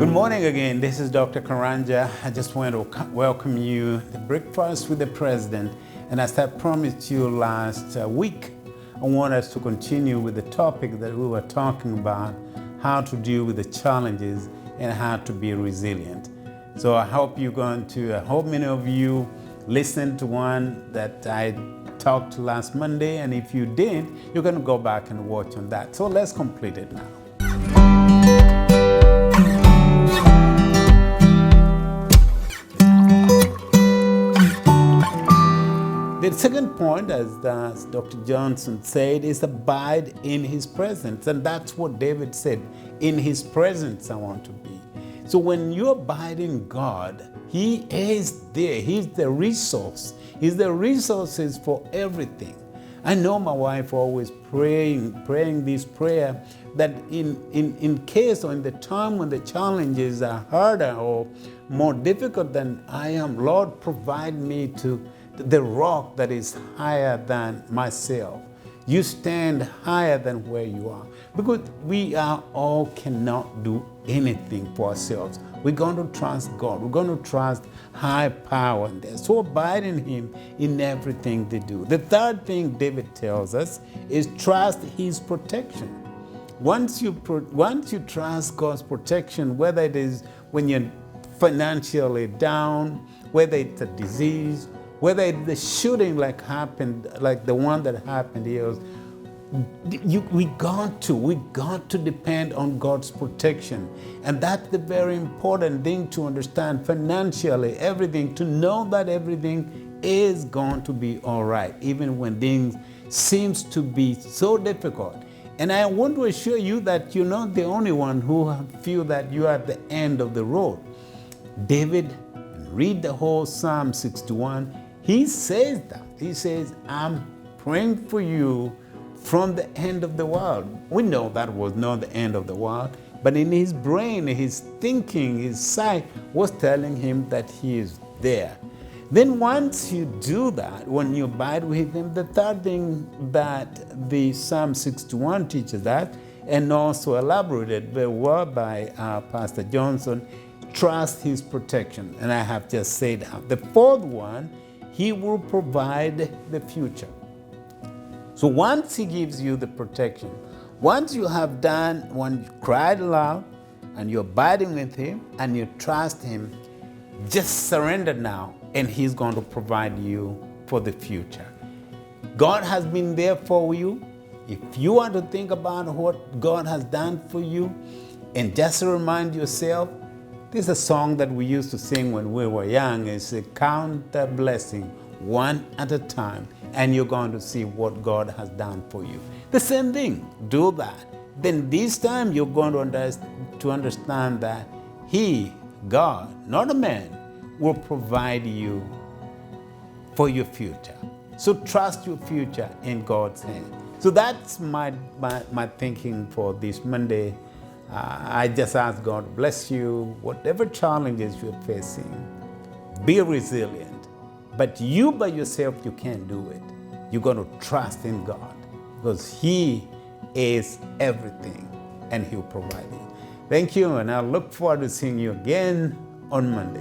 Good morning again. This is Dr. Karanja. I just want to welcome you to Breakfast with the President. And as I promised you last week, I want us to continue with the topic that we were talking about, how to deal with the challenges and how to be resilient. So I hope I hope many of you listened to one that I talked last Monday. And if you didn't, you're going to go back and watch on that. So let's complete it now. The second point, as Dr. Johnson said, is abide in his presence. And that's what David said, in his presence I want to be. So when you abide in God, he is there. He's the resource. He's the resources for everything. I know my wife always praying this prayer that in case or in the time when the challenges are harder or more difficult than I am, Lord, provide me to the rock that is higher than myself. You stand higher than where you are. Because we all cannot do anything for ourselves. We're going to trust God. We're going to trust high power in there. So abide in him in everything they do. The third thing David tells us is trust his protection. Once you trust God's protection, whether it is when you're financially down, whether it's a disease, whether it's the shooting like the one that happened here, we got to depend on God's protection. And that's the very important thing to understand financially, everything, to know that everything is going to be all right, even when things seems to be so difficult. And I want to assure you that you're not the only one who feel that you are at the end of the road. David, read the whole Psalm 61, he says that. He says, I'm praying for you from the end of the world. We know that was not the end of the world, but in his brain, his thinking, his sight was telling him that he is there. Then once you do that, when you abide with him, the third thing that the Psalm 61 teaches that, and also elaborated very well by Pastor Johnson, trust his protection. And I have just said that. The fourth one, he will provide the future. So once he gives you the protection, once you have done, when you cried aloud and you're abiding with him and you trust him, just surrender now and he's going to provide you for the future. God has been there for you. If you want to think about what God has done for you and just remind yourself, this is a song that we used to sing when we were young. It's a count the blessing one at a time, and you're going to see what God has done for you. The same thing, do that. Then this time you're going to understand that he, God, not a man, will provide you for your future. So trust your future in God's hand. So that's my thinking for this Monday. I just ask God to bless you, whatever challenges you're facing, be resilient. But you by yourself, you can't do it. You're going to trust in God because he is everything and he'll provide it. Thank you, and I look forward to seeing you again on Monday.